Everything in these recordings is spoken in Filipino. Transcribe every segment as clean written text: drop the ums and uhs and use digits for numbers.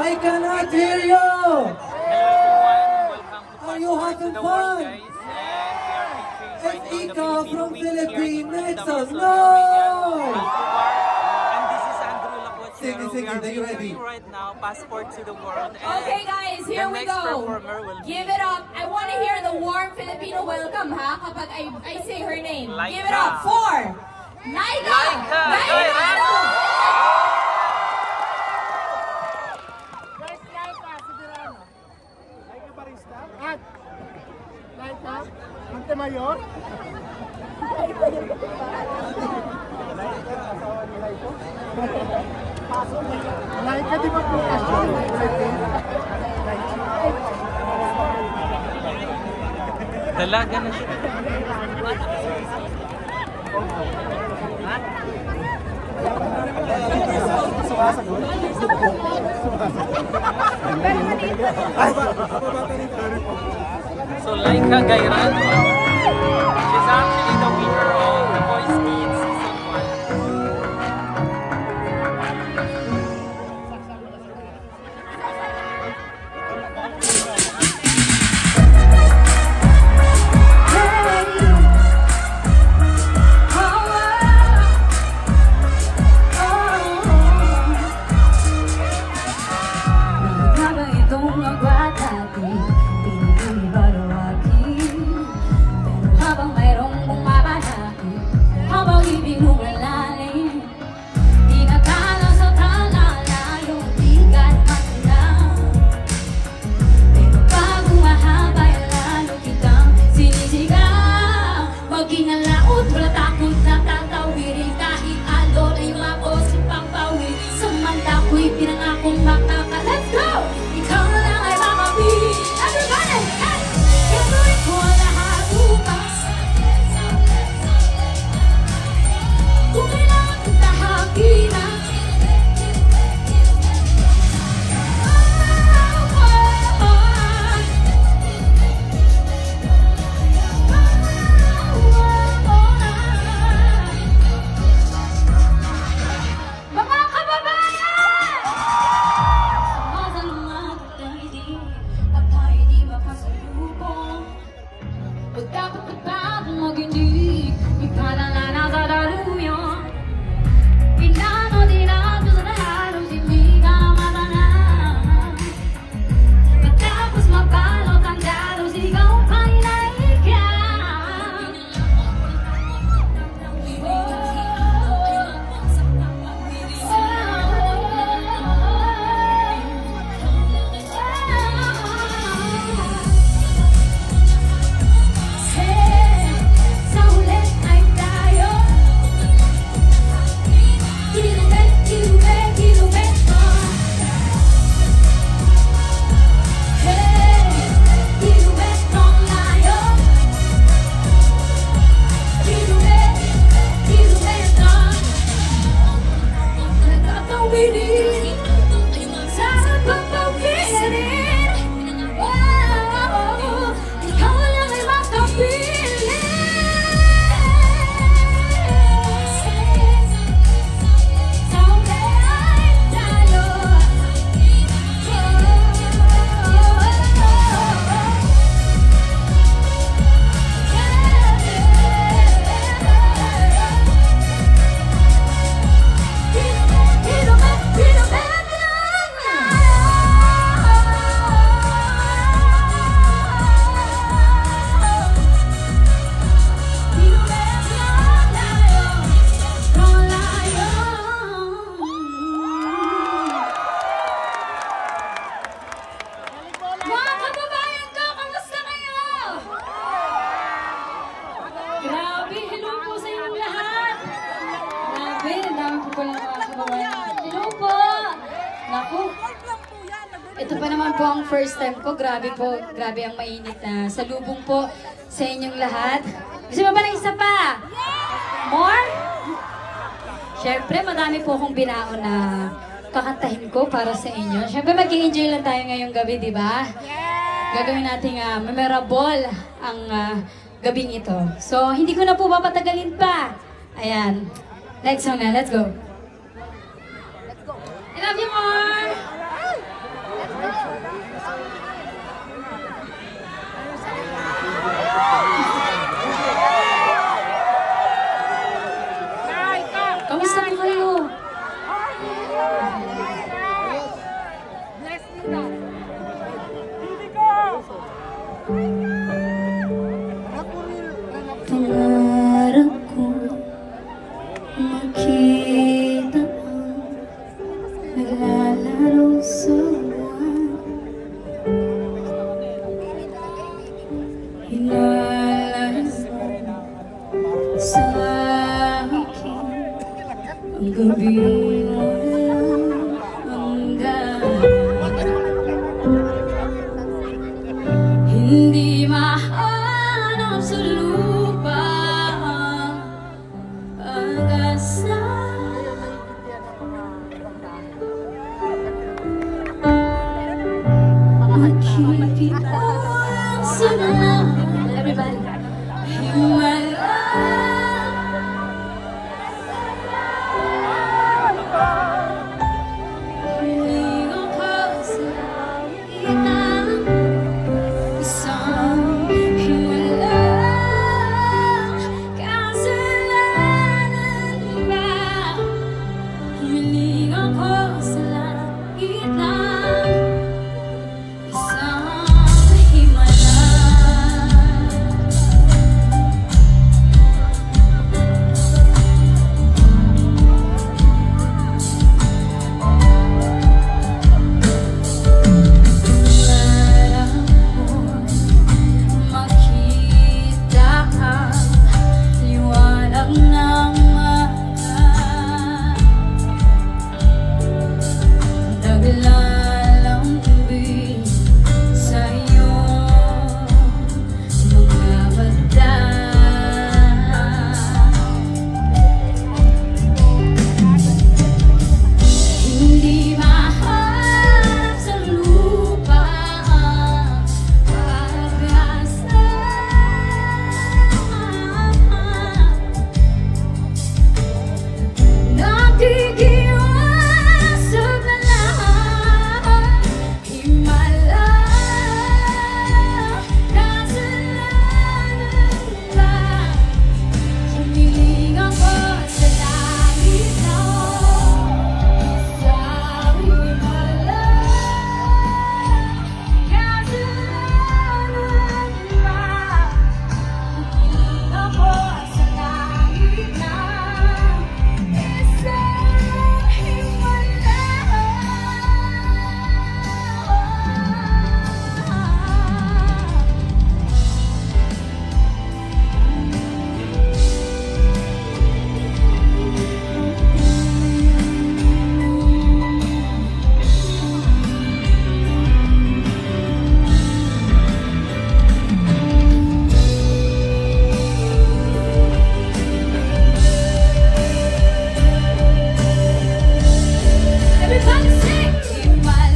I cannot hear you! Are you having fun? It's Ika from Philippines, make some noise! Sing, are you ready? Right now, Passport to the World. Okay guys, here we go. Give it up. I want to hear the warm Filipino welcome ha, kapag I say her name. Laika. Give it up for Laika! Gairano! Laika Barista at Laika Montemayor. Laika di ba po kasyon? Dalaga na siya. So Laika Gairano, she's actually the winner of The Voice Kids Season 'yan. Hello po! Naku, ito pa naman po ang first time ko. Grabe po, grabe ang mainit na salubong po sa inyong lahat. Gusto mo ba ng isa pa? More? Siyempre, madami po akong binaon na kakantahin ko para sa inyo. Siyempre, mag-i-enjoy lang tayo ngayong gabi, di ba? Gagawin natin memorable ang gabing ito. So, hindi ko na po papatagalin pa. Ayan. Next song na. Let's go. I love you more! shadow someone hinalas sa akin ang gabi walang hanggan. Hindi mahanap sa lupa ang pag-asa. Magkikita sa everybody himala. Hiling ako sa itang isang himala. Kasalanan ba? Hiling ako sa langit lang. Isang himala. Pangarap ko makita ang liwanag ng mata. Naglalambing sa iyong mga mata. Hindi mahanap sa lupa ang pag-asa. Nakikiwas sa balang himala. Kasalanan ba? Humiling ako sa langit lang. Isang himala. Kasalanan ba? Humiling ako sa langit lang. Isang himala. Everybody sing himala.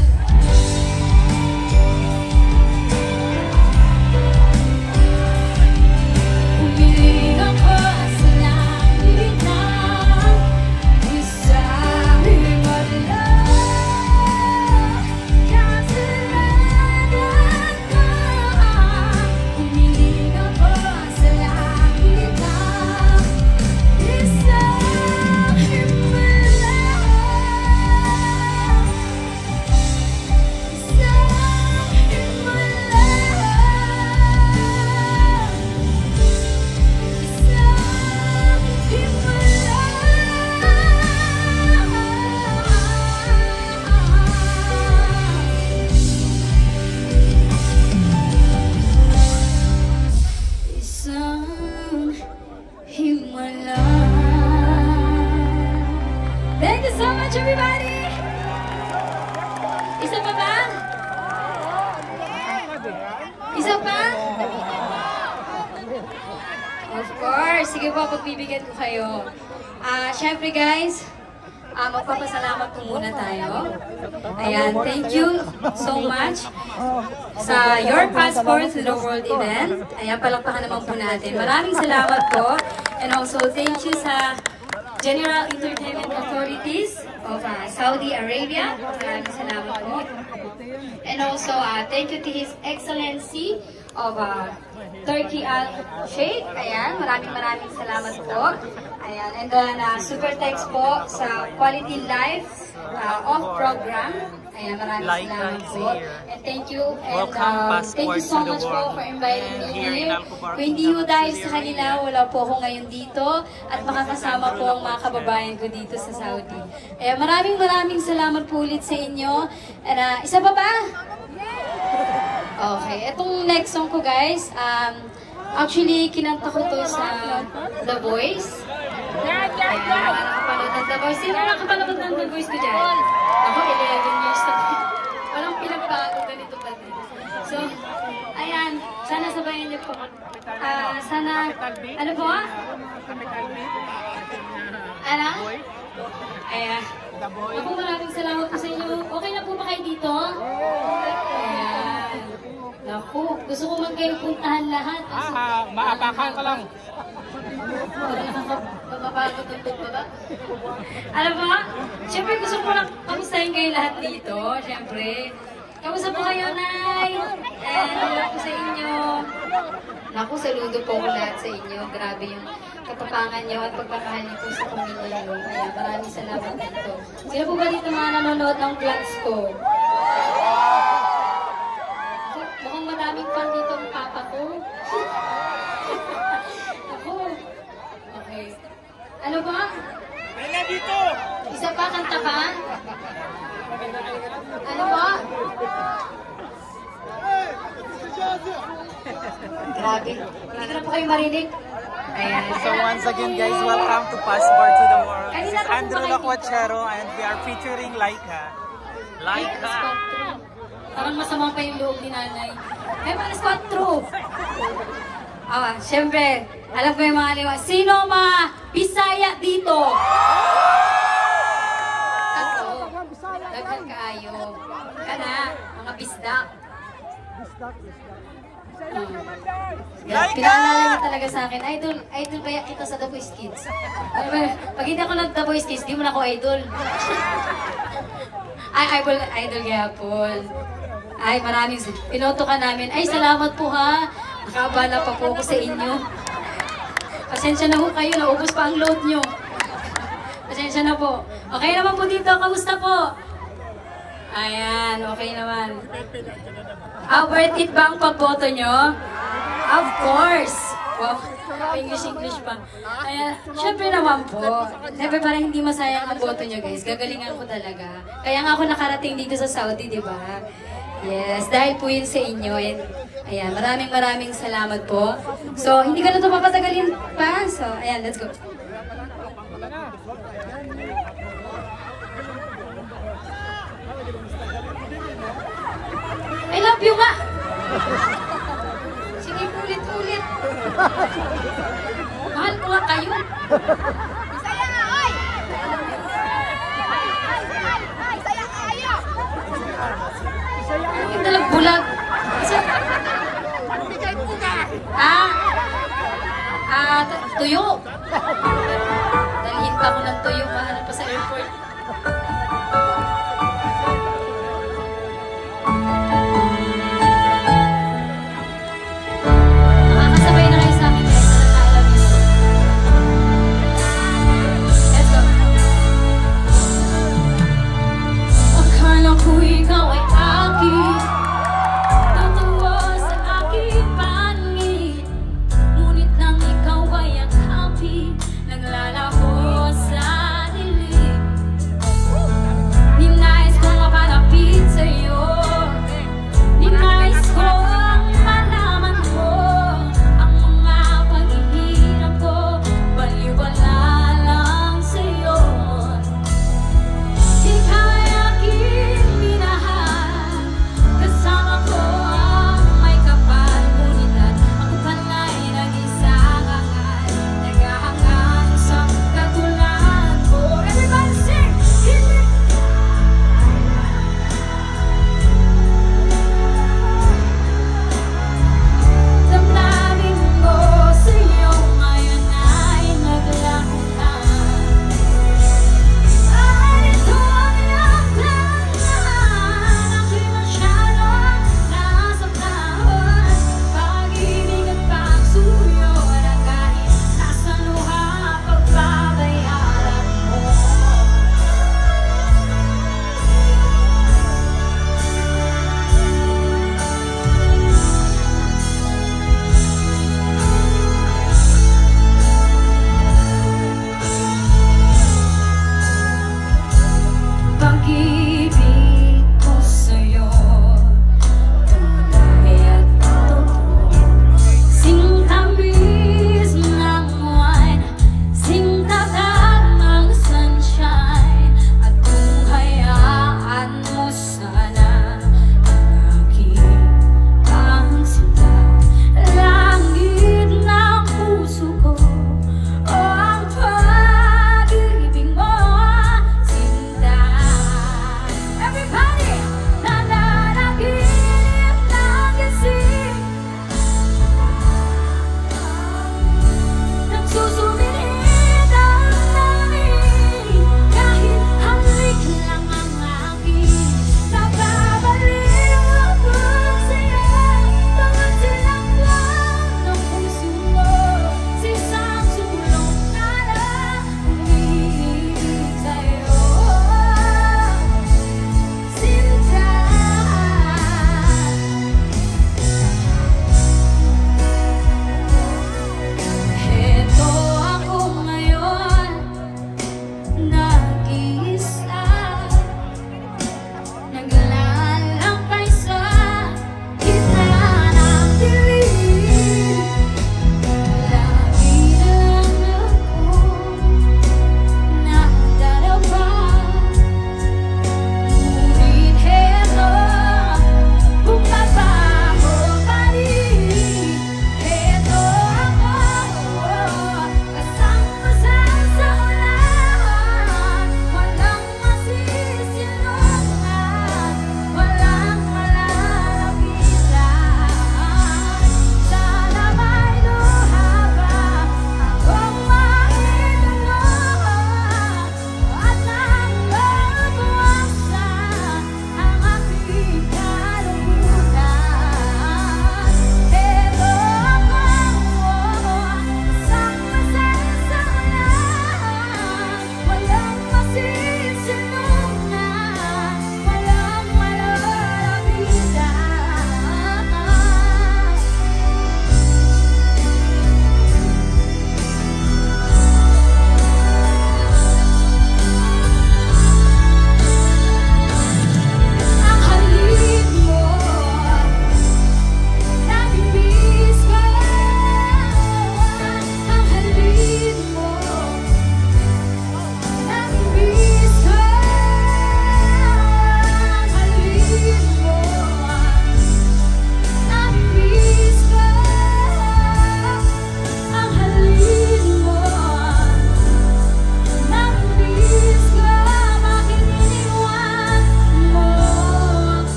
Humiling ako sa langit lang. Isang himala. Kasalanan ka. Humiling ako sa langit lang. Isang himala. Thank you so much, everybody! Isa pa ba? Isa pa? Of course. Sige po, pagbibigyan ko kayo. Syempre guys, magpapasalamat po muna tayo. Ayan, thank you so much sa Your Passport to the World event. Ayan, palakpakan naman po natin. Maraming salamat po. And also, thank you sa General Entertainment Authorities of Saudi Arabia. Maraming salamat po. And also, thank you to His Excellency of Turkey Al-Sheikh. Ayan, maraming salamat po. Ayan, and then super thanks po sa Quality Life off-program. Ayan, maraming Laika salamat is po. here. And thank you. And Welcome, thank you Passport so to the much po World. for inviting And me here in here. Alcobar Kung hindi Kingdom po dahil City sa kanila, Arena. wala po ako ngayon dito. At makakasama po ang mga kababayan ko dito sa Saudi. Ayan, maraming salamat po ulit sa inyo. And, isa pa ba? Okay, itong next song ko guys, actually kinanta ko to sa The Voice. Ayan, nakapanood ng The Voice. Sino nakapanood ng The Voice ko dyan? Ako, 11 years na po. Walang pinagbago ganito pa din. So, ayan, sana sabayan niyo po. Sana, ano po? Ano? Ayan. Ako, maraming salamat po sa inyo. Okay na po ba kayo dito? Ayan. Naku, gusto ko man kayo puntahan lahat. Maapakan ka lang. Wala nakakapagpapago tuntog pa ba? Alam mo, siyempre gusto ko lang kamustahin kayo lahat dito. Siyempre. Kamusta po kayo, Nay? Hello po sa inyo. Naku, saludo po ko lahat sa inyo. Grabe yung katapangan niyo at pagmamahal niyo po sa pamilya niyo. Kaya maraming salamat dito. Sino po ba dito mga nanonood ng vlogs ko? Mukhang madaming fan dito ang papa ko. Ako. Okay. Ano ba? Kaya dito! Isa pa, kanta pa? Ano ba? Grabe. Hindi ko na po kayo marinig. Ayan. So once again guys, welcome to Passport to the World. This Kanina is pa po Andrew ba kayo Lacuachero and we are featuring Laika. Laika! Parang masama pa yung loob ni nanay. May mga squatro. Siyempre, alam ko yung mga liwa. Sino mga Bisaya dito? Ako. Daghang kaayo. Kana, mga bisdak. Pinaalala niya talaga sa akin, idol kaya kita sa The Voice Kids. Pag hindi ako nag-The Voice Kids, di mo na ako idol. Idol kaya po. Ay, maraming pinoto ka namin. Ay, salamat po ha. Nakabala pa po ako sa inyo. Pasensya na po kayo, naubos pa ang load nyo. Pasensya na po. Okay naman po dito, kamusta po? Ayan, okay naman. Worth it ba ang pagboto nyo? Of course! Wow, English pa. Ayan, syempre naman po. Siyempre parang hindi masayang ang boto nyo guys. Gagalingan ko talaga. Kaya nga ako nakarating dito sa Saudi, di ba? Yes, dahil po yun sa inyo. And, ayan, maraming salamat po. So, hindi ko na ito papatagalin pa. So, ayan, let's go. I love you nga! Sige, ulit-ulit. Mahal ko nga kayo. Saya nga, oy! Saya kayo! Yung dalag bulag. Bigay po ka! Tuyo. Dalhin pa ako ng tuyo. Mahanap pa sa airport. Makakasabay na kayo sa akin guys. Alam niyo. Let's go. Akala ko ikaw ay akin. Totoo sa aking pangit. Ngunit nang ikaw ay ang happy, naglalaho sa dilim.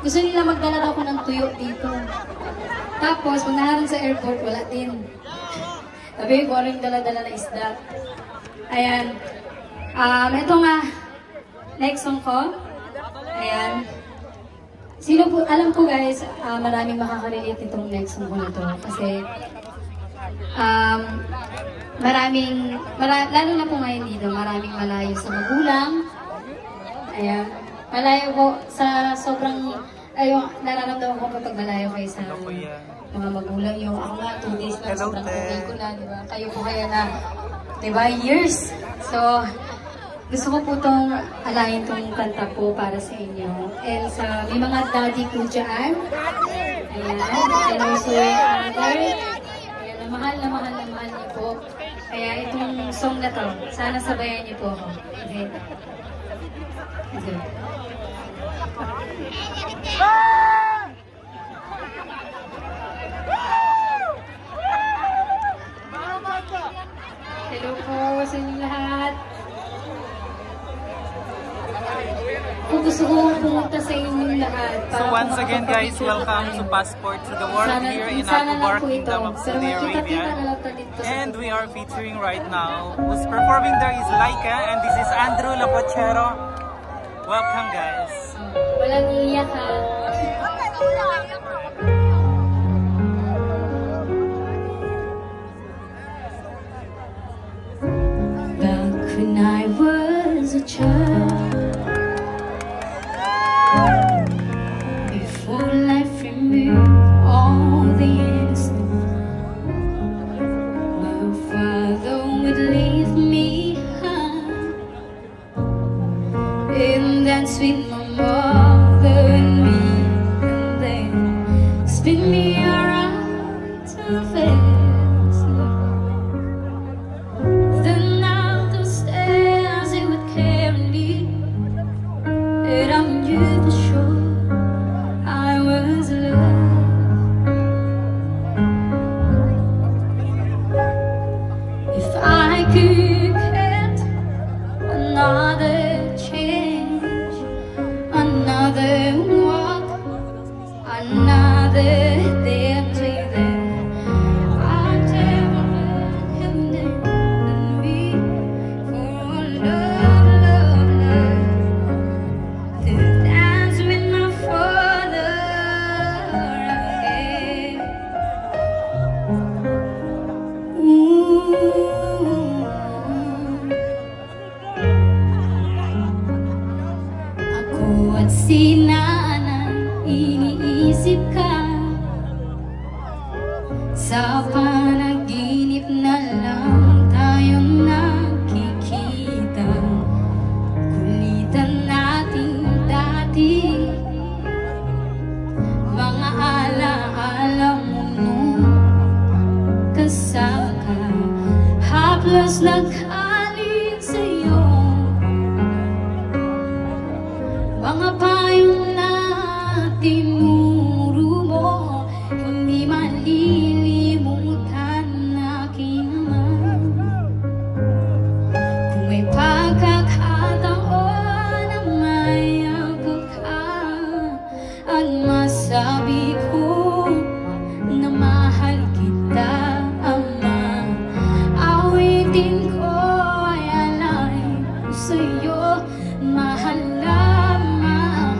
Gusto nila magdala daw ko ng tuyo dito. Tapos, pag naharang sa airport, wala din. Sabi ko, ano yung dala-dala na isda? Ayan. Ito nga, next song ko. Ayan. Sino po, alam ko guys, maraming makaka-relate itong next song ko na to. Kasi, lalo na po ngayon dito, maraming malayo sa magulang. Ayan. Malayo po sa sobrang, nararamdaman ko kapag malayo kayo sa mga magulang yung ako nga, 2 days na, sobrang okay ko na, di ba? Kayo po kaya na, di ba, years. So, gusto ko po itong alayin itong kanta po para sa inyo. And sa may mga daddy ko dyan. Ayan. And also yung mother. Ayan, na mahal niyo po. Kaya itong song na to, sana sabayan niyo po ako. Okay. Okay. Hello po sa inyong lahat. Kung gusto ko pumunta sa inyong lahat. So once again guys, welcome to Passport to the World here in Abu Dhabi, Kingdom of Saudi Arabia. And we are featuring right now. Who's performing there is Laika and this is Andrew Lapochero. Welcome guys. Walang iiyak ha. Back when I was a child, before life removed all the innocence, my father would leave me high, and dance with my mother and me, and then spin me around to face. Then out the stairs it would carry me, and I knew for sure I was loved. If I could get another change, another walk, another day to them, I'd never him than me for love, to dance with my father again. Ako at si Nanay, iniisip ka sa panaginip na lang tayong nakikita. Kulitan natin dati, mga alaala mo nung kasama ka. Haplos naghaling sa'yo, mga payong na tinuro mo, hindi malilimutan aking ama. Kung may pagkakataon na may abot ka at masabi ko na mahal kita, ama, awitin ko ay alay ko sa'yo, mahal na mahal.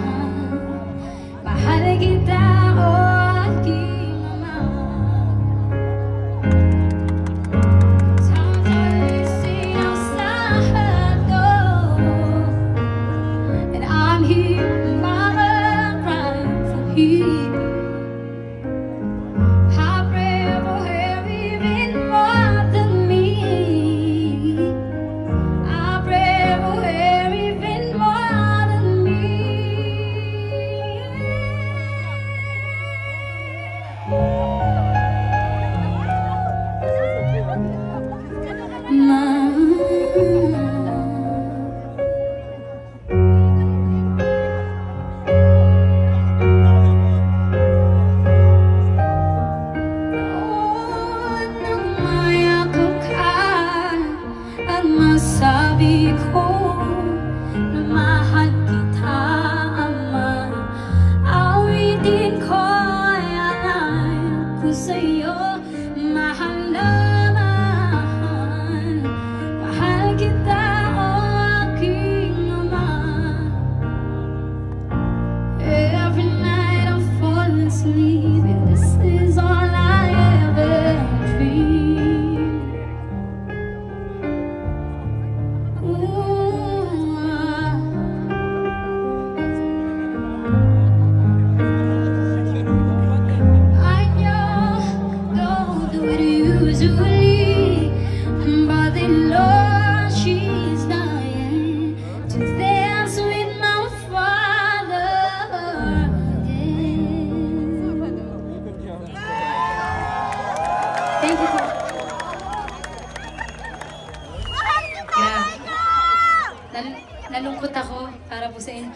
para po sa inyo.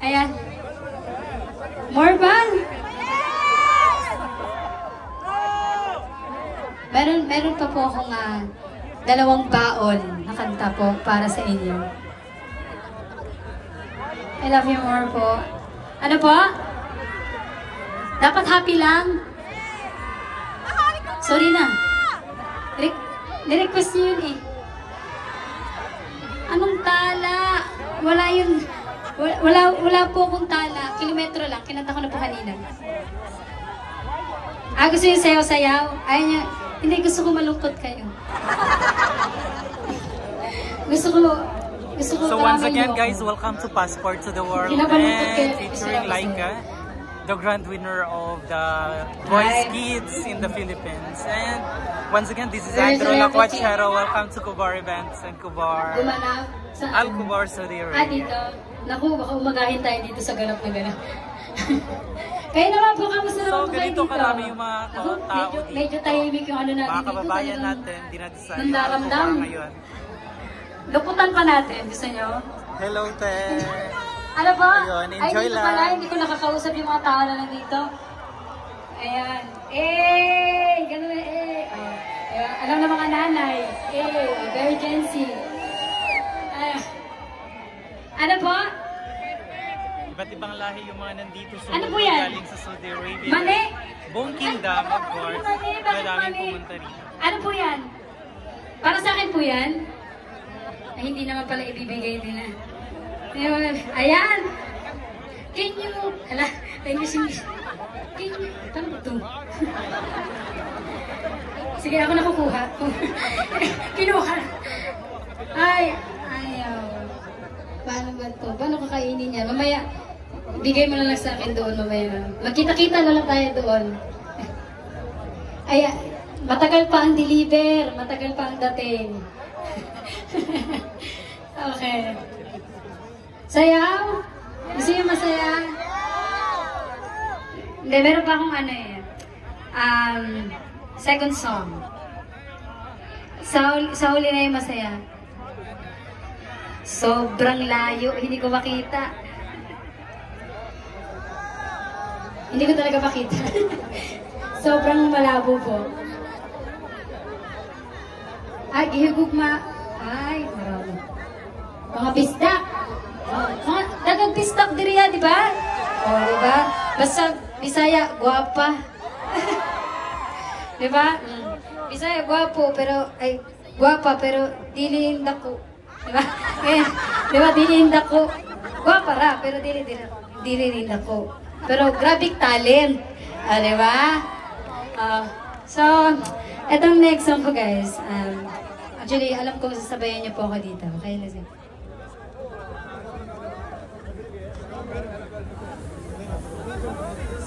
Ayan. More ba? Meron pa po akong dalawang baon na kanta po para sa inyo. I love you more po. Ano po? Dapat happy lang? Sorry na. Nirequest niyo yun eh. Anong tala? Wala yun. Wala po akong tala. Kilometro lang. Kinanta ko na po kanina. Gusto niyo sayaw-sayaw? Ayaw niya. Hindi, gusto ko malungkot kayo. Gusto ko So once again guys, welcome to Passport to the World and featuring Laika, the grand winner of the Voice Kids in the Philippines. And once again, this is Andrew Lacuachero. Welcome to Kubar Events and Kubar. Gumanap sa Al-Kubar, Saudi Arabia. dito. Naku, baka umagahin tayo dito sa ganap na ganap. Kaya naman po, kamusta naman po kayo ganito dito? karami yung mga Naku, tao dito. medyo tahimik yung ano natin Mga dito. kababayan Talagang natin, dinadasan yung nandaramdam. Al-Kubar ngayon. Luputan pa natin, gusto nyo? Hello, te! Ano ba? Ayun, Ay, enjoy dito lang. pala, hindi ko nakakausap yung mga tao na nandito. Ayan. Ganun na Ayan. Alam na mga nanay. Very Gen Z. Ano po? Iba't ibang lahi yung mga nandito sa Ano po yan? galing sa Saudi Arabia. Mani? Buong kingdom, of course. Mani, bakit Madaming mani? pumunta rito. Ano po yan? Para sa akin po yan? Ay, hindi naman pala ibibigay nila. Ayan! Can you... Hala, English. Can you... Paano ba ito? Sige, ako nakukuha. Kinuha. Ayaw. Paano ba ito? Paano kakainin niya? Mamaya, bigay mo na lang sa akin doon mamaya. Magkita-kita na lang tayo doon. Ayan. Matagal pa ang deliver. Matagal pa ang dating. Okay. Sayaw? Gusto niyo masaya? Hindi, meron pa akong second song. Sa huli na yung masaya. Sobrang layo, hindi ko makita. Hindi ko talaga makita. Sobrang malabo po. Ay, gihigugma. Ay, marami. Mga bisdak. Mga dagang bisdak diriya, di ba? Di ba? Basta Bisaya, guwapa. Di ba? Bisaya, guwapo, pero, guwapa, pero dili dako. Di ba? Di ba, dili dako. Guwapa ra, pero dili dako. Pero grabe talent. Di ba? So, etong next song ko guys. Actually, alam ko sasabayan niyo po ako dito. Okay, let's go.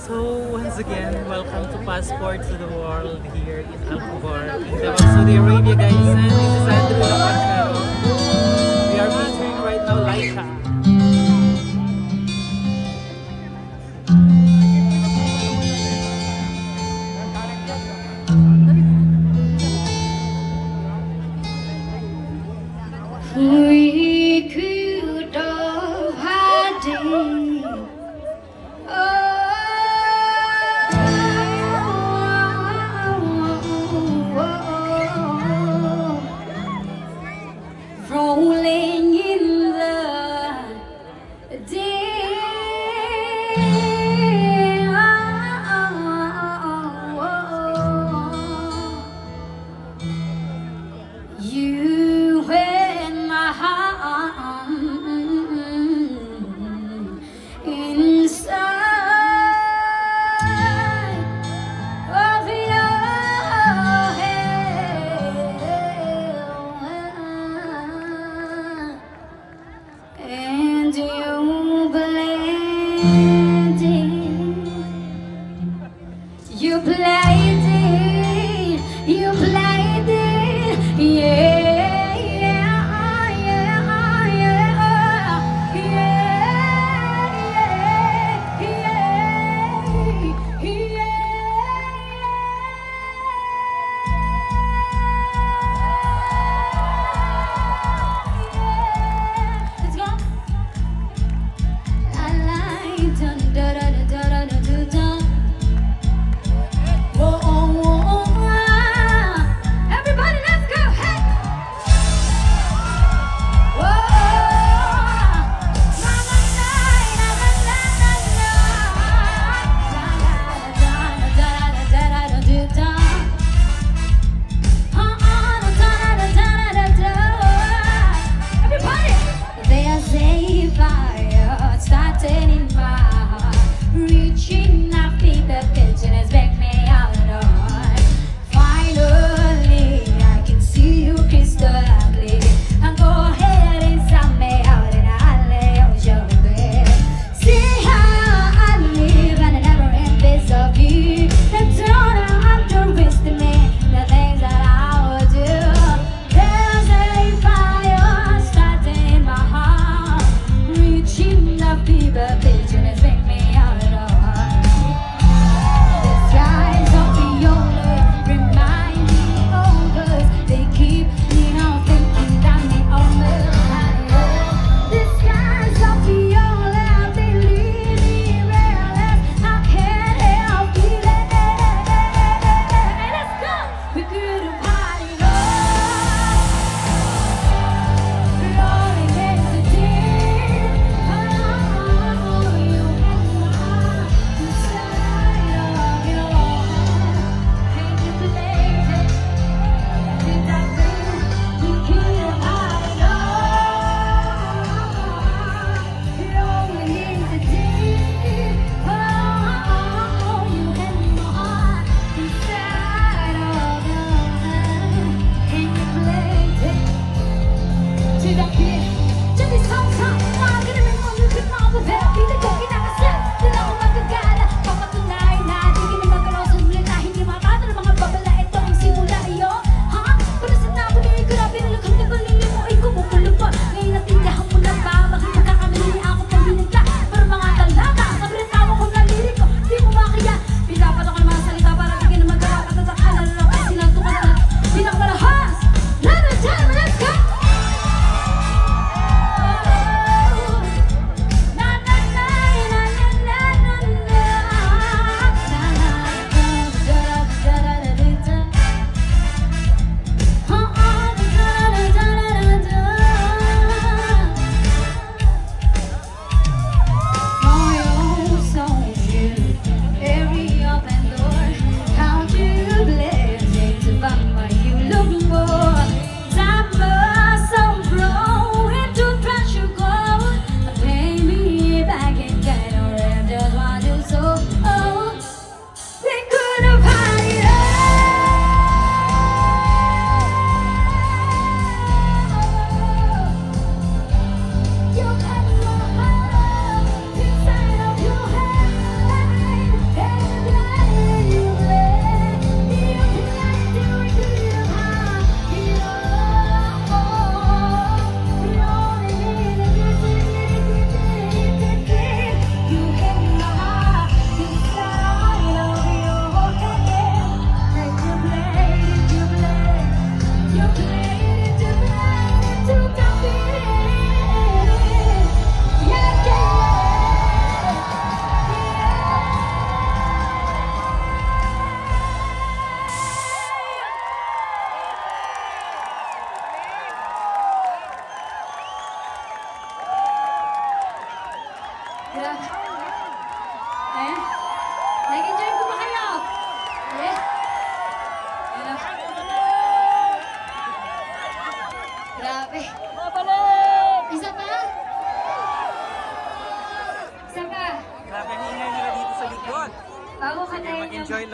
So once again, welcome to Passport to the World here in Al-Kubar, Kingdom of Saudi Arabia guys. And this is Andrew Lacuachero. We are featuring right now Laika. We could have had it.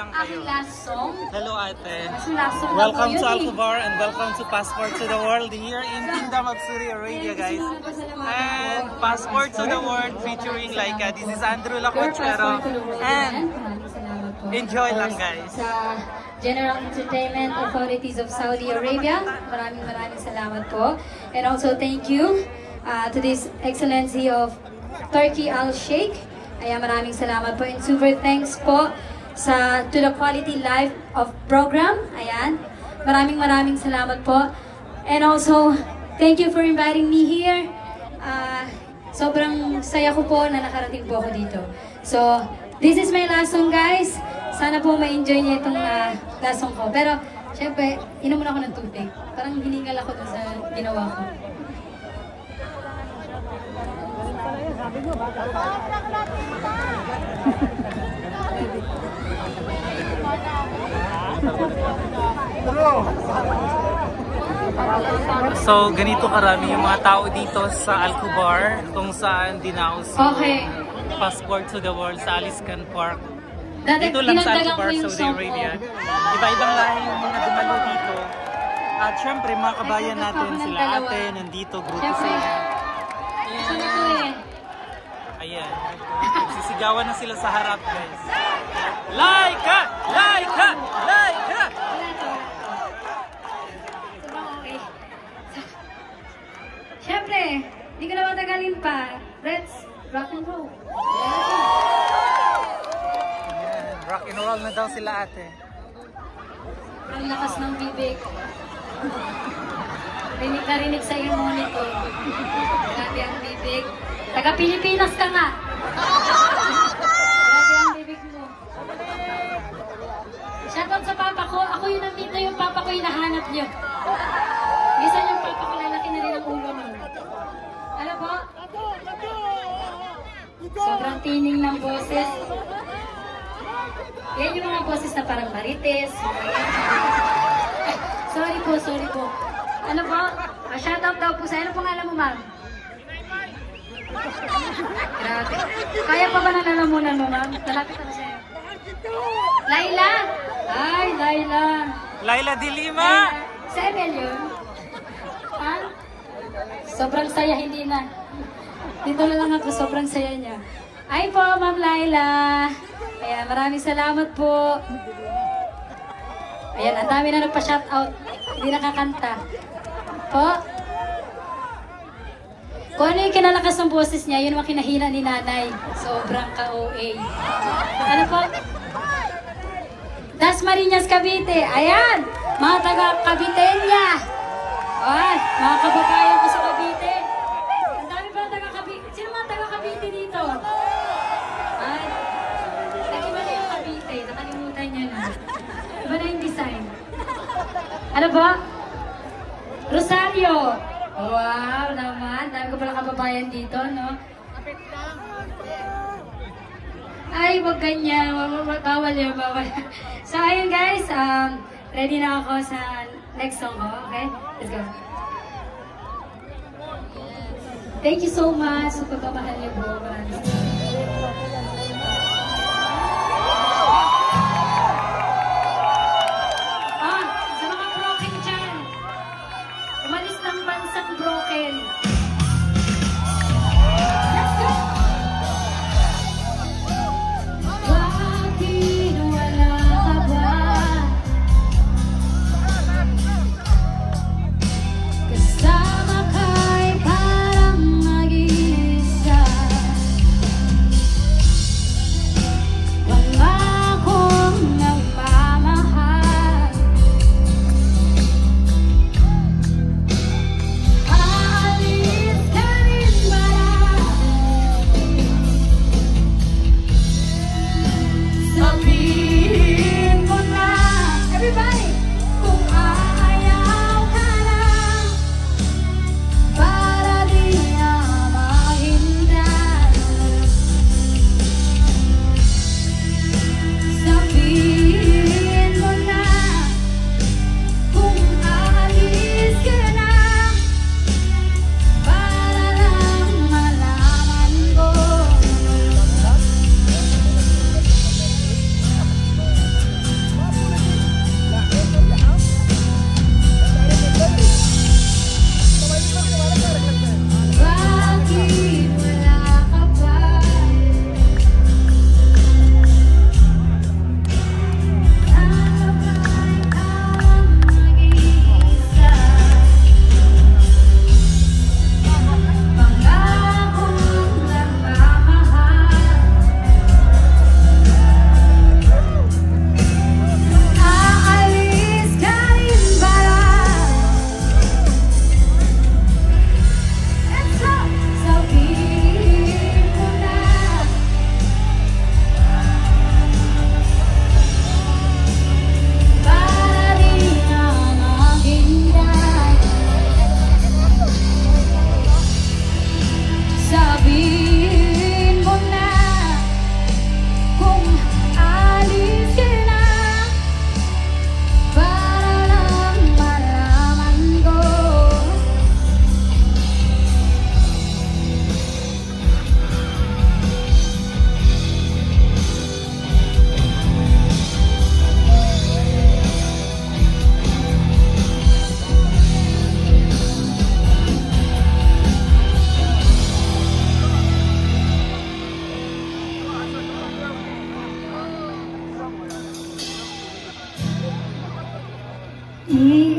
lang kayo. aking last song. Hello ate. Kasi last song Welcome na to po yun Alcobar and welcome to Passport to the World here in Kingdom of Saudi Arabia, guys. And Passport to the World featuring Laika. This is Andrew Lacochero. And enjoy lang, guys. Sa General Entertainment Authorities of Saudi Arabia, maraming salamat po. And also thank you to this Excellency of Turkey Al Sheikh. Ayan, maraming salamat po. And super thanks po to the Quality Life of program. Ayan, maraming salamat po. And also, thank you for inviting me here. Sobrang saya ko po na nakarating po ako dito. So, this is my last song, guys. Sana po ma-enjoy niyo itong last song ko. Pero, syempre, inom muna ako ng tubig. Parang hiningal ako dun sa ginawa ko. So, ganito karami yung mga tao dito sa Alcobar kung saan dinaos Okay. Passport to the World sa Aliscan Park. Dati, Dito lang sa dinagdagan Alcobar, ko yung Saudi song Arabia. ko. Iba-ibang lahi yung mga dumalo dito. At syempre, mga kabayan natin, sila ate, nandito, grupo Syempre. sila. Ito na to eh. Ayan. Sisigawan na sila sa harap, guys. Laika! Laika! Laika! Wala to. Sobrang okay. Syempre, hindi ko na matagalin pa. Let's rock and roll. Ayan. Rock and roll na daw sila ate. Ang lakas ng bibig. Rinig na rinig sa iyong monitor. Grabe ang bibig. Taga-Pilipinas ka nga. Grabe ang bibig mo. Shoutout sa papa ko. Ako yung nandito yung papa ko yung nahanap niyo. Isa yung papa ko, lalaki na rin ang ulo mo. Ano po? Sobrang tining ng boses. Yan yung mga boses na parang marites. Ay, sorry po. Ano po? Shoutout daw po sa ano pangalan mo, ma'am? Grabe. Kaya pa ba nalalamunan mo, ma'am? Nalapit ako sa'yo. Laila! Ay, Laila. Laila de Lima! Sa ML yun? Ha? Sobrang saya, hindi na. Dito na lang ako, sobrang saya niya. Ay po, Ma'am Laila. Ayan, maraming salamat po. Ayan, ang dami na nagpa-shoutout. Hindi nakakanta. Po? Kung ano yung kinalakas ng boses niya, yun ang kinahina ni nanay. Sobrang ka-OA. Ano po? Dasmariñas, Cavite. Ayan! Mga taga-Caviteña. Ay, mga kababayan ko sa Cavite. Ang dami pa taga-Cavite. Sino mga taga-Cavite dito? Ay, nag-iba na yung Cavite. Nakalimutan niyo na. Iba na yung design. Ano ba? Rosario. Wow naman. Dami ko pala kababayan dito, no? Ay, wag ganyan. Bawal yun, bawal. So, ayun guys. Ready na ako sa next song ko. Okay? Let's go. Thank you so much sa pagmamahal niyo po. Maraming sa mga broken dyan. Umalis ng bansang broken. Let's go! Bakit wala ka ba? Kasama ka'y parang mag-iisa. Wala ko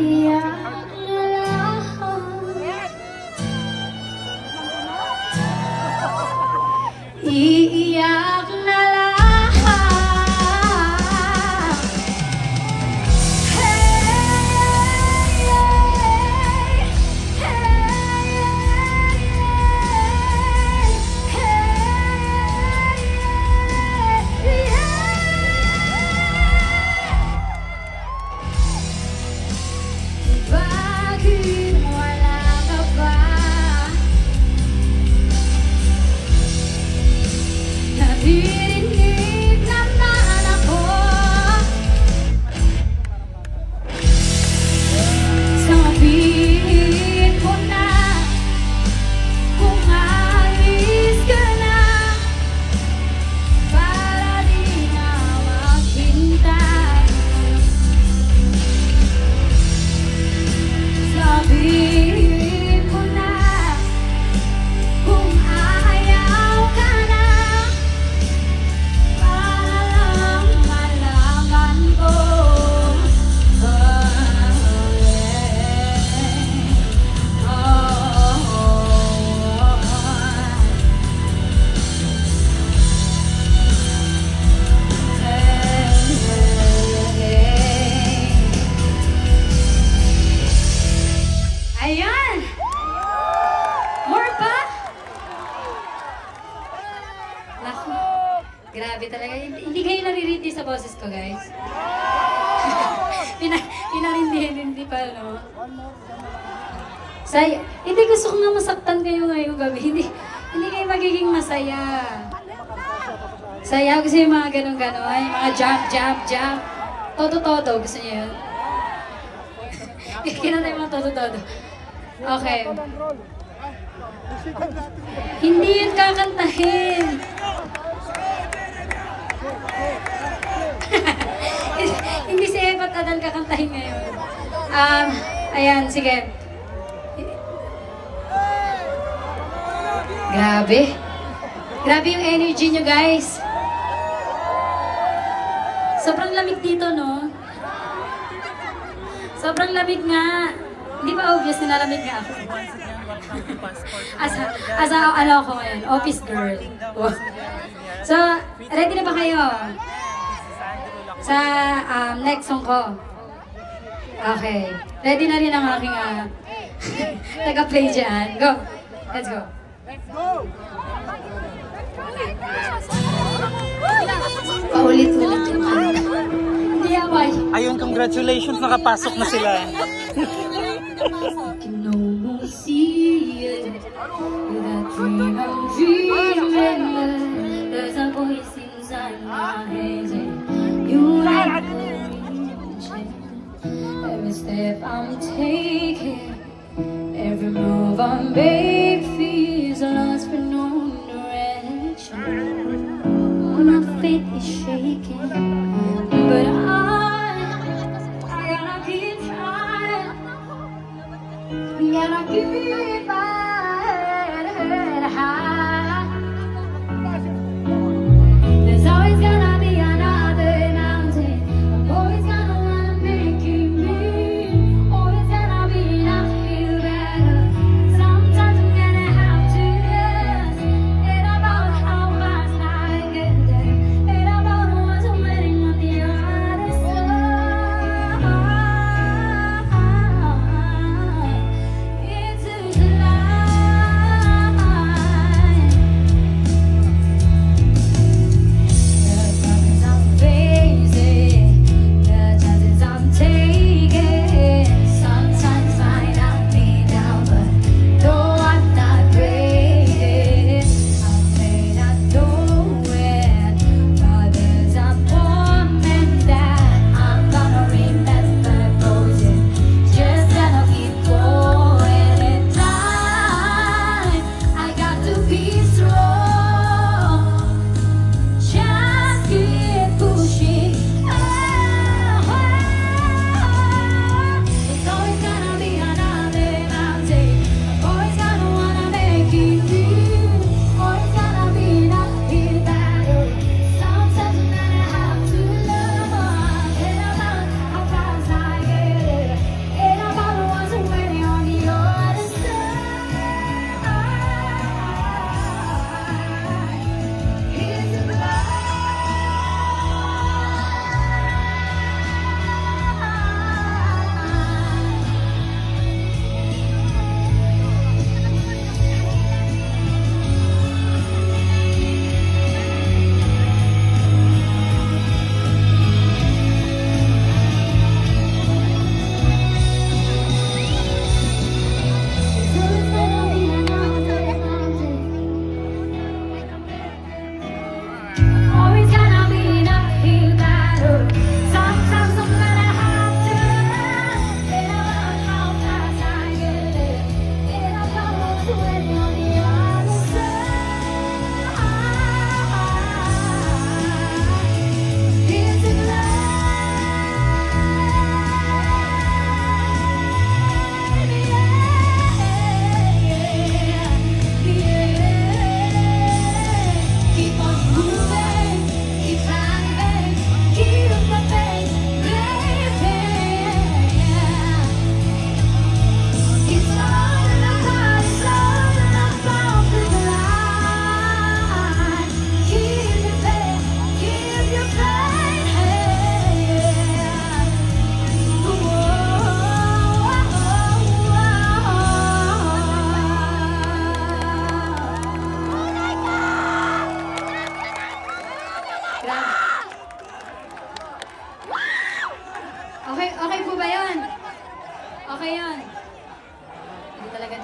Iiyak na lang. Bakit wala ka ba? Naririnig naman ako. Sabihin mo na kung alis ka na para di na maghintay. Sabihin mo na kung ayaw ka na para lang malaman ko. Ayan! More pa? Naku, grabe talaga. Hindi kayo naririndi sa boses ko, guys. Pinarindi pa, no? Hindi gusto ko nga masaktan kayo ngayong gabi. Hindi kayo magiging masaya. Saya gusto yung mga ganun-ganon, yung mga jump. Todo-todo, gusto niyo yun? Kinatay mga todo-todo. Okay. Hindi yun kakantahin. Hindi si Evat Adan kakantahin ngayon. Ayan, sige. Grabe. Grabe yung energy nyo, guys. Sobrang lamig dito, no? Sobrang lamig nga. Hindi ba obvious na nalamig nga ako? Ano ako ngayon? Office girl. So, ready na ba kayo? Sa next song ko? Okay. Ready na rin ang aking taga-play dyan. Go! Let's go! Paulit-ulit yung kanta. Hindi away. Ayun, congratulations, nakapasok na sila. Can almost see it. That dream I'm dreaming. There's a voice inside my head saying, you are going to change. Every step I'm taking, every move I make feels lost for no direction. My faith is shaking, but I gotta keep trying. Gotta keep my head high. There's always gonna be another mountain. I'm always gonna wanna make it me. Always gonna be enough to feel better. Sometimes I'm gonna have to guess. Ain't about how fast I get there. Ain't about what's waiting on the other side. Into the light.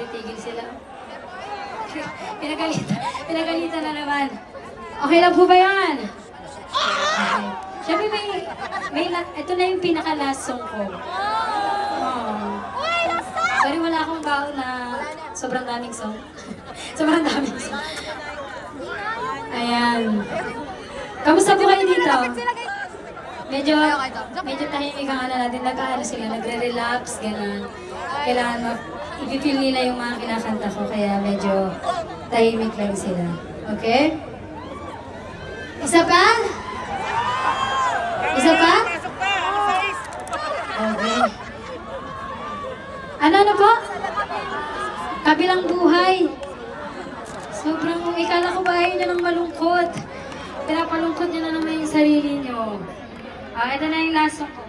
titigil sila. Pinagalitan na naman. Okay lang po ba yan? Okay. Siyempre ito na yung pinaka-last song ko. Sorry, wala akong baon na sobrang daming song. Sobrang daming song. Ayan. Kamusta po kayo dito? Medyo tahimik ang natin. Nag-aano sila, nagre-relapse, gano'n. Kailangan i-feel nila yung mga kinakanta ko, kaya medyo tahimik lang sila. Okay? Isa pa? Isa pa? Okay. Ano po? Kabilang buhay. Sobrang, ikala ko ba ayaw niya ng malungkot. Pinapalungkot niya na naman yung sarili niyo. Ito na yung last song ko.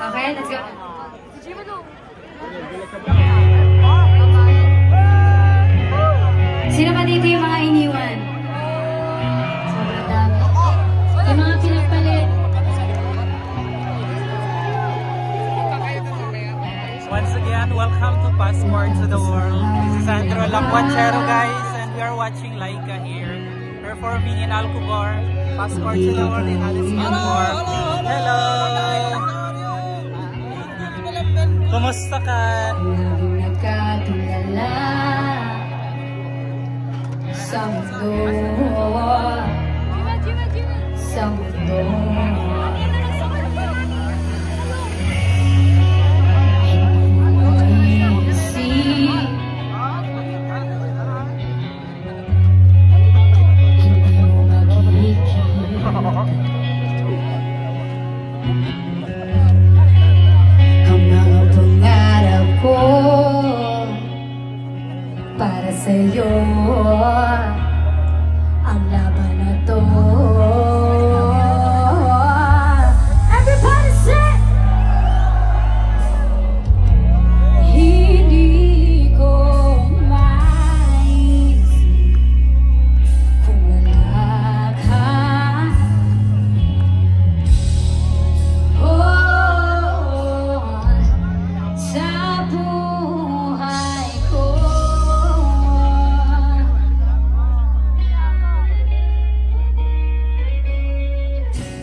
Okay, let's go. Sino ba dito yung mga iniwan? Sobrang dami. Yung mga pinagpalit. Once again, welcome to Passport to the World. This is Andrew Lapuachero, guys, and we are watching Laika here, performing in Alcobar. Passport to the World in Alice Canfor. Hello! Kumusta ka? Nagkatulala sa mundo. Sa mundo. Ang mga pangarap ko para sa'yo, ang laban na to. Everybody say! Hindi ko mais kung wala ka. Sa buhay ko,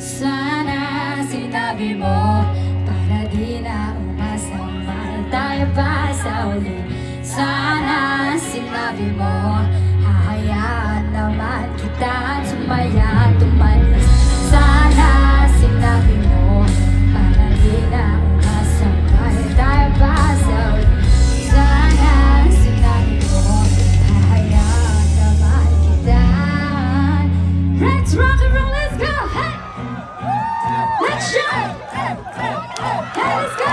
sana sinabi mo para di na umasang mahal tayo pa sa uli. Sana sinabi mo hahayaan naman kita sumaya tumalis. Sana sinabi mo para di na umasang mahal tayo pa sa uli. Sana sinabi mo hahayaan naman kita. Let's rock and roll, let's go! Hey! Let's shine! Hey, let's go!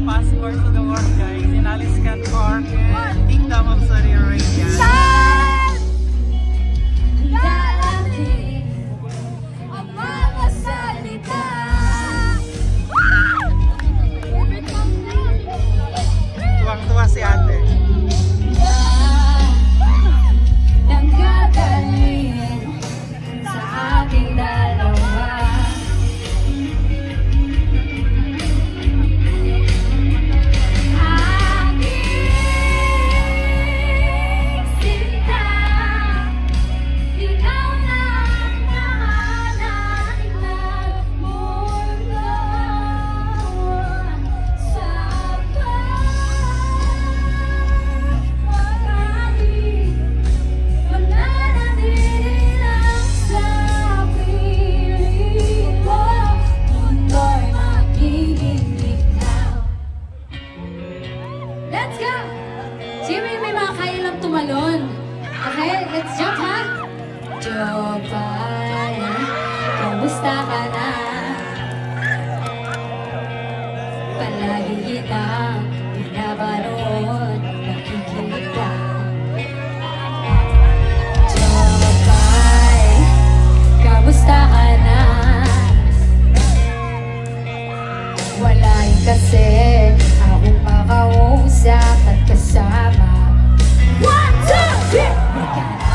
Passport to the World, guys, in Alice Canfor, Kingdom of Saudi Arabia. Darating ang mga salita. Tuwang-tuwa si ate. Nang gagaling sa ating dalawa. Let's go! Sino may mga kaya lang tumalon? Okay, let's jump, ha? Jopay, kamusta ka na? Palagi kitang binabaroon, nakikinig ka. Jopay, kamusta ka na? Wala kasi akong makaw mag-iisa at kasama. 1, 2, 3!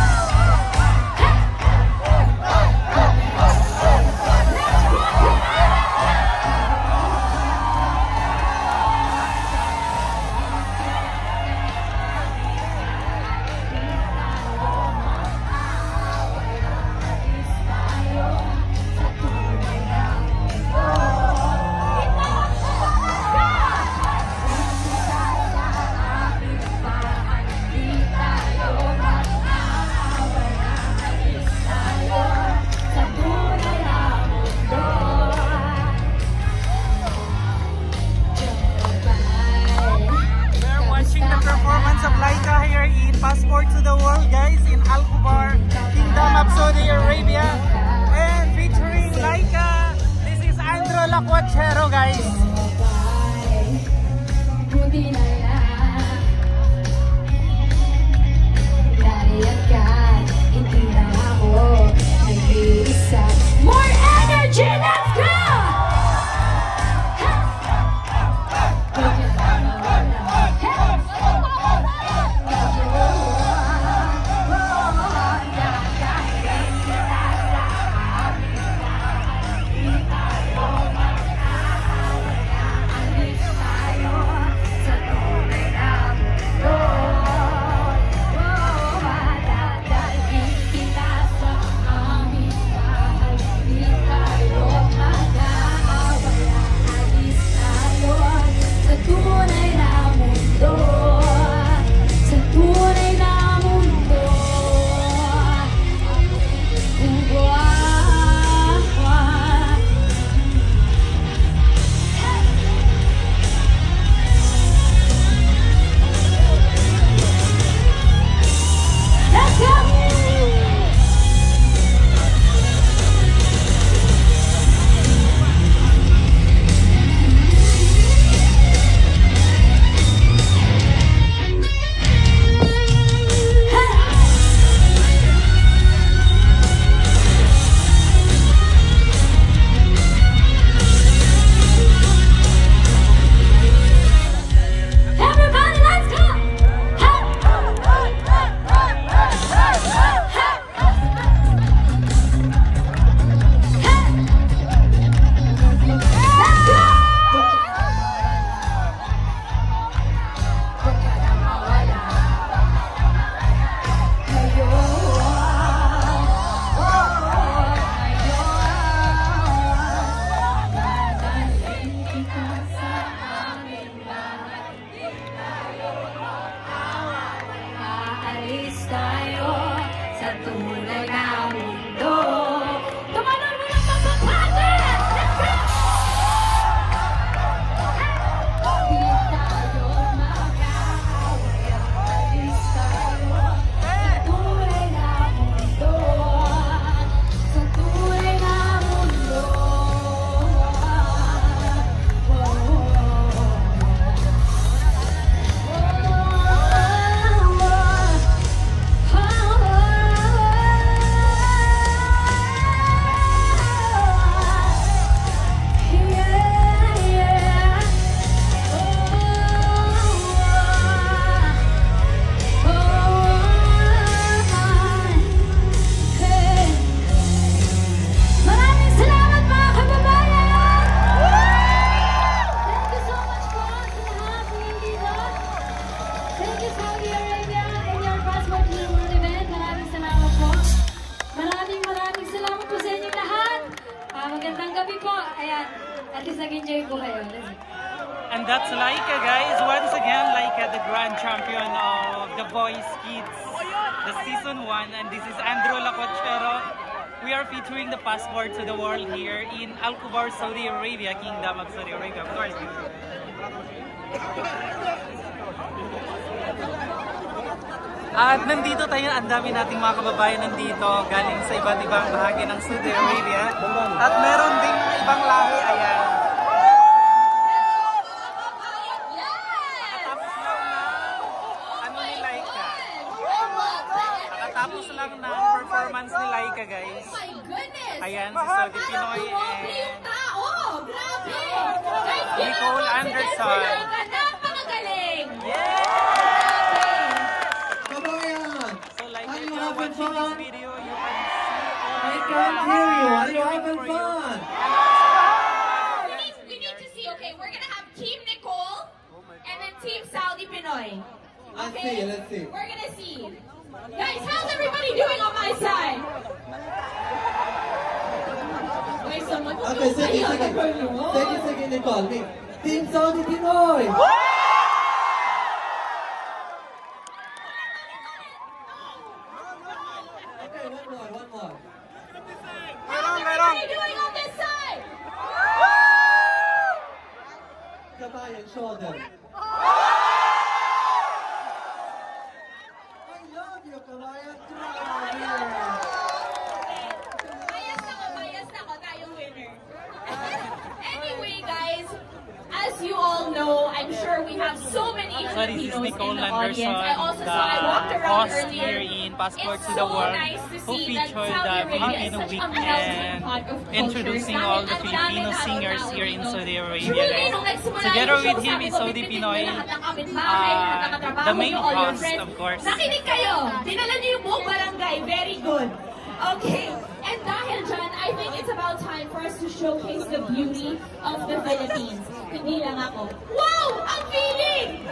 Passport to the World, guys, in Al Khobar, Kingdom of Saudi Arabia, and featuring Laika. This is Andrew Lacuachero, guys. More energy, let's go! And that's Laika, guys. Once again, Laika, the grand champion of The Voice Kids, the season 1. And this is Andrew Lacuachero. We are featuring the Passport to the World here in Al Khobar, Saudi Arabia, Kingdom of Saudi Arabia, of course. At nandito tayo, ang dami nating mga kababayan nandito galing sa iba't ibang bahagi ng Saudi Arabia. At meron ding ibang lahi, ayan. Nakatapos lang ng performance ni Laika, guys. Oh my goodness! Ayan, si Saudi Pinoy yung tao! Grabe! Nicole Anderson. Napakagaling! Yes! hear you. Are you having fun? We need to see, okay, we're gonna have Team Nicole and then Team Saudi Pinoy. Okay? Let's see. We're gonna see. Guys, how's everybody doing on my side? Wait, someone Okay, sige, Nicole. Team Saudi Pinoy! Okay, one more. How's everybody doing on this side? Kabayan, shoulder. I love you, Kabayan. Bias ako, tayong winner. Anyway, guys, as you all know, I'm sure we have so many So this is Filipinos in Nicole the audience. Anderson, I also saw, I walked the around host earlier. here in Passport It's to the so World, nice to who see that featured Saudi the Arabia is Filipino such Week a melting and pot of cultures. introducing all the Filipino singers here in Saudi Arabia. Together with him is Saudi Pinoy, the main host, of course. Nakinig kayo! Dinala niyo yung buong barangay. Very good. Okay. And dahil dyan, I think it's about time for us to showcase the beauty of the Philippines. Hindi lang ako. Wow! Ang feeling!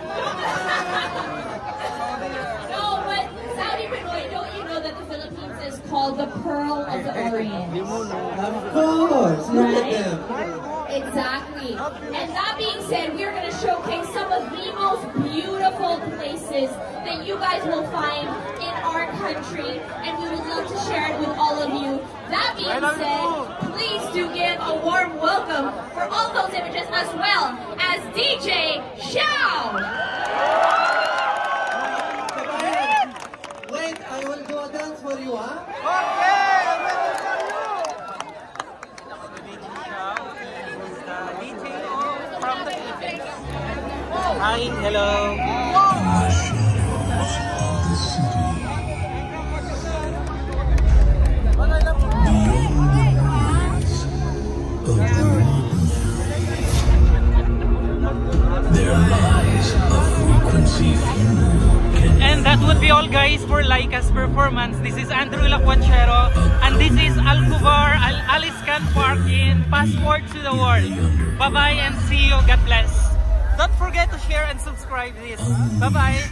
No, but Saudi Pinoy, don't you know that the Philippines is called the Pearl of the Orient? Of course, look at them. Exactly. And that being said, we are going to showcase some of the most beautiful places that you guys will find in our country, and we would love to share it with all of you. That being said, please do give a warm welcome for all those images as well as DJ Xiao. Kabayan, wait, I will do a dance for you, huh? From the Philippines. Hi, hello. There lies a frequency few can. And that would be all, guys, for Laika's performance. This is Andrew Lacuachero, and this is Alcobar Aliscan Park in Passport to the World. Bye-bye and see you. God bless. Don't forget to share and subscribe this. Bye-bye.